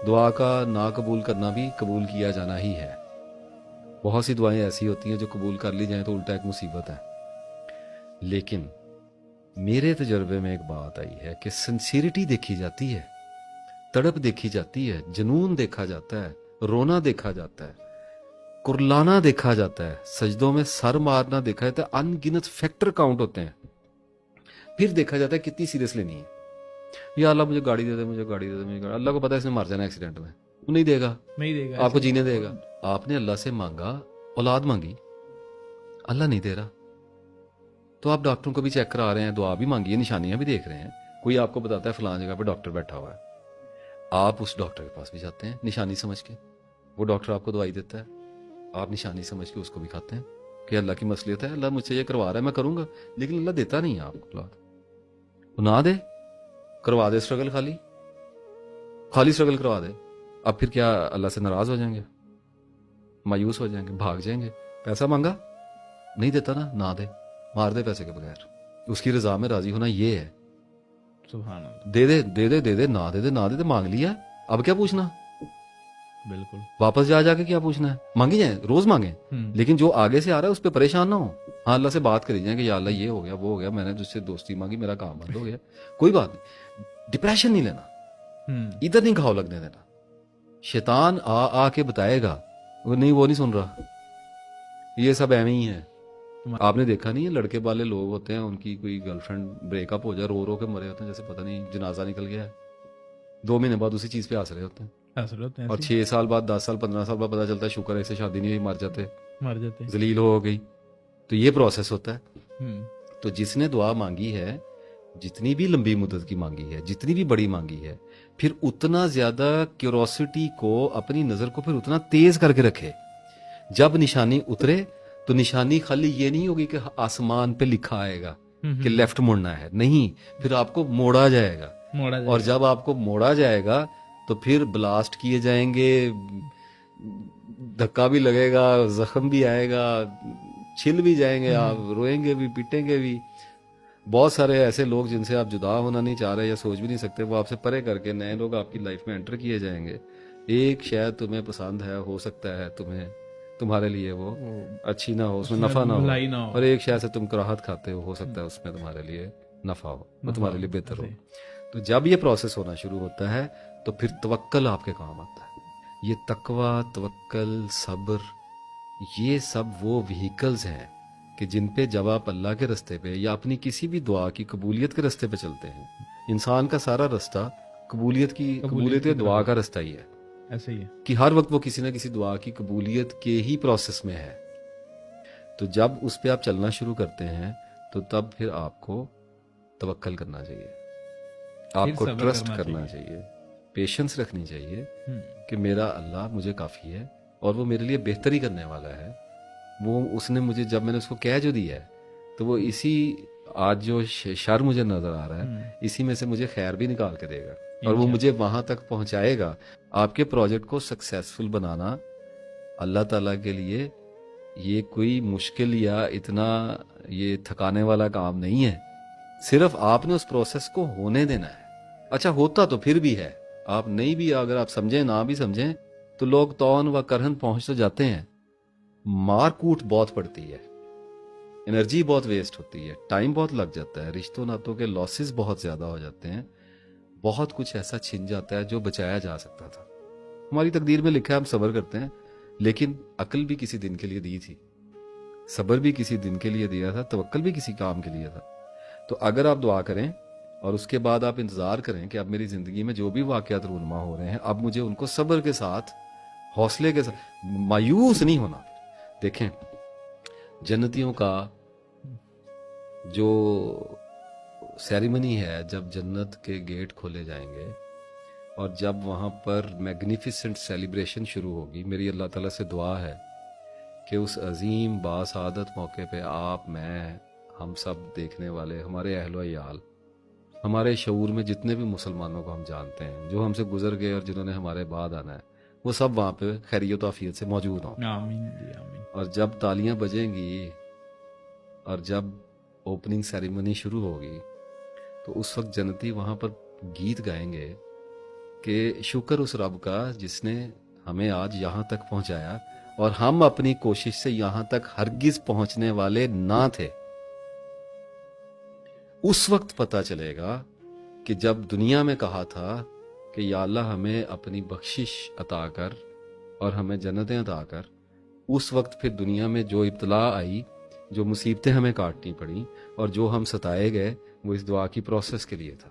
دعا کا نا قبول کرنا بھی قبول کیا جانا ہی ہے. بہت سی دعائیں ایسی ہوتی ہیں جو قبول کر لی جائیں تو الٹا ایک مصیبت ہے. لیکن میرے تجربے میں ایک بات آئی ہے کہ سنسیریٹی دیکھی جاتی ہے, تڑپ دیکھی جاتی ہے, جنون دیکھا جاتا ہے, رونا دیکھا جاتا ہے, کرلانا دیکھا جاتا ہے, سجدوں میں سر مارنا دیکھا جاتا ہے, ان گنت فیکٹر کاؤنٹ ہوتے ہیں. پھر دیکھا جاتا ہے کتنی سیریس لینی ہے. یا اللہ مجھے گاڑی دے دے, مجھے گاڑی دے دے, مجھے گاڑی. اللہ کو پتا ہے اس نے مر جانا ایکسیڈنٹ میں, وہ نہیں دے گا, آپ کو جینے دے گا. آپ نے اللہ سے مانگا, اولاد مانگی, اللہ نہیں دے رہا, تو آپ ڈاکٹروں کو بھی چیک کرا رہے ہیں, دعا بھی مانگی ہے, نشانیاں بھی دیکھ رہے ہیں. کوئی آپ کو بتاتا ہے فلاں جگہ پہ ڈاکٹر بیٹھا ہوا ہے, آپ اس ڈاکٹر کے پاس بھی جاتے ہیں نشانی سمجھ کے, وہ ڈاکٹر آپ کو دوائی دیتا ہے, آپ نشانی سمجھ کے اس کو بھی کھاتے ہیں کہ اللہ کی مصلحت ہے, اللہ مجھ سے یہ کروا رہا ہے میں کروں گا. لیکن اللہ دیتا نہیں ہے آپ کو اولاد, وہ نہ دے, کروا دے اسٹرگل, خالی اسٹرگل کروا دے. اب پھر کیا اللہ سے ناراض ہو جائیں گے, مایوس ہو جائیں گے, بھاگ جائیں گے؟ پیسہ مانگا نہیں دیتا نا, نہ دے, مار دے پیسے کے بغیر. اس کی رضا میں راضی ہونا یہ ہے. سبحان اللہ. دے دے دے دے دے دے, نہ دے دے نہ دے دے, مانگ لیا, اب کیا پوچھنا؟ بالکل. واپس جا کے کیا پوچھنا ہے؟ مانگی جائیں, روز مانگیں, لیکن جو آگے سے آ رہا ہے اس پہ پریشان نہ ہو. ہاں اللہ سے بات کری جائیں کہ یا اللہ یہ ہو گیا, وہ ہو گیا, میں نے تجھ سے دوستی مانگی, میرا کام بند ہو گیا, کوئی بات نہیں. ڈپریشن نہیں لینا, ادھر نہیں گھاؤ لگنے دینا. شیطان آ کے بتائے گا, وہ نہیں سن رہا, یہ سب ایویں ہی ہے. آپ نے دیکھا نہیں ہے لڑکے والے لوگ ہوتے ہیں, ان کی کوئی گرل فرینڈ بریک اپ ہو جائے, رو رو کے مرے ہوتے ہیں جیسے پتہ نہیں جنازہ نکل گیا ہے. 2 مہینے بعد اسی چیز پہ ہنس رہے ہوتے ہیں, اور 6 سال بعد, 10 سال, 15 سال بعد پتا چلتا ہے شکر ہے اسے شادی نہیں ہوئی, مر جاتے, ذلیل ہو گئی. تو یہ پروسیس ہوتا ہے. تو جس نے دعا مانگی ہے, جتنی بھی لمبی مدت کی مانگی ہے, جتنی بھی بڑی مانگی ہے, پھر اتنا زیادہ کیوروسٹی کو, اپنی نظر کو پھر اتنا تیز کر کے رکھے. جب نشانی اترے تو نشانی خالی یہ نہیں ہوگی کہ آسمان پہ لکھا آئے گا کہ لیفٹ مڑنا ہے, نہیں, پھر آپ کو موڑا جائے گا. اور جب آپ کو موڑا جائے گا تو پھر بلاسٹ کیے جائیں گے, دھکا بھی لگے گا, زخم بھی آئے گا, چھل بھی جائیں گے, آپ روئیں گے بھی, پیٹیں گے بھی. بہت سارے ایسے لوگ جن سے آپ جدا ہونا نہیں چاہ رہے یا سوچ بھی نہیں سکتے, وہ آپ سے پرے کر کے نئے لوگ آپ کی لائف میں انٹر کیے جائیں گے. ایک شاید تمہیں پسند ہے, ہو سکتا ہے تمہارے لیے وہ اچھی نہ ہو, اس میں نفع نہ ہو, اور ایک شاید سے تم کراہت کھاتے ہو سکتا ہے اس میں تمہارے لیے نفع ہو, وہ تمہارے لیے بہتر ہو. تو جب یہ پروسیس ہونا شروع ہوتا ہے تو پھر توکل آپ کے کام آتا ہے. یہ تقوی, توکل, صبر, یہ سب وہ وہیکلز ہیں کہ جن پہ جب آپ اللہ کے رستے پہ یا اپنی کسی بھی دعا کی قبولیت کے رستے پہ چلتے ہیں, انسان کا سارا رستہ قبولیت دعا کا رستہ ہی ہے. ایسے ہی ہے کہ ہر وقت وہ کسی نہ کسی دعا کی قبولیت کے ہی پروسیس میں ہے. تو جب اس پہ آپ چلنا شروع کرتے ہیں تو تب پھر آپ کو توکل کرنا چاہیے, آپ کو ٹرسٹ کرنا چاہیے, پیشنس رکھنی چاہیے کہ میرا اللہ مجھے کافی ہے اور وہ میرے لیے بہتر ہی کرنے والا ہے. وہ اس نے مجھے, جب میں نے اس کو کہہ جو دیا ہے, تو وہ اسی آج جو شر مجھے نظر آ رہا ہے, اسی میں سے مجھے خیر بھی نکال کے دے گا, اور وہ مجھے وہاں تک پہنچائے گا. آپ کے پروجیکٹ کو سکسیسفل بنانا اللہ تعالیٰ کے لیے یہ کوئی مشکل یا اتنا یہ تھکانے والا کام نہیں ہے. صرف آپ نے اس پروسیس کو ہونے دینا ہے. اچھا ہوتا تو پھر بھی ہے, آپ نہیں بھی, اگر آپ سمجھیں نہ بھی سمجھیں تو لوگ تون و کرہن پہنچ تو جاتے ہیں. مار کوٹ بہت پڑتی ہے, انرجی بہت ویسٹ ہوتی ہے, ٹائم بہت لگ جاتا ہے, رشتوں ناتوں کے لاسز بہت زیادہ ہو جاتے ہیں, بہت کچھ ایسا چھن جاتا ہے جو بچایا جا سکتا تھا. ہماری تقدیر میں لکھا ہے ہم صبر کرتے ہیں, لیکن عقل بھی کسی دن کے لیے دی تھی, صبر بھی کسی دن کے لیے دیا تھا, توکل بھی کسی کام کے لیے تھا. تو اگر آپ دعا کریں اور اس کے بعد آپ انتظار کریں کہ اب میری زندگی میں جو بھی واقعات رونما ہو رہے ہیں, اب مجھے ان کو صبر کے ساتھ, حوصلے کے ساتھ, مایوس نہیں ہونا. دیکھیں جنتیوں کا جو سیریمنی ہے, جب جنت کے گیٹ کھولے جائیں گے اور جب وہاں پر میگنیفیسنٹ سیلیبریشن شروع ہوگی, میری اللہ تعالیٰ سے دعا ہے کہ اس عظیم باسعادت موقع پہ آپ, میں, ہم سب دیکھنے والے, ہمارے اہل و عیال, ہمارے شعور میں جتنے بھی مسلمانوں کو ہم جانتے ہیں جو ہم سے گزر گئے اور جنہوں نے ہمارے بعد آنا ہے, وہ سب وہاں پہ خیریت و عافیت سے موجود ہوں. آمین جی آمین. اور جب تالیاں بجیں گی اور جب اوپننگ سیریمنی شروع ہوگی تو اس وقت جنتی وہاں پر گیت گائیں گے کہ شکر اس رب کا جس نے ہمیں آج یہاں تک پہنچایا اور ہم اپنی کوشش سے یہاں تک ہرگز پہنچنے والے نہ تھے. اس وقت پتہ چلے گا کہ جب دنیا میں کہا تھا کہ یا اللہ ہمیں اپنی بخشش عطا کر اور ہمیں جنتیں عطا کر، اس وقت پھر دنیا میں جو ابتلا آئی، جو مصیبتیں ہمیں کاٹنی پڑیں اور جو ہم ستائے گئے، وہ اس دعا کی پروسیس کے لیے تھا.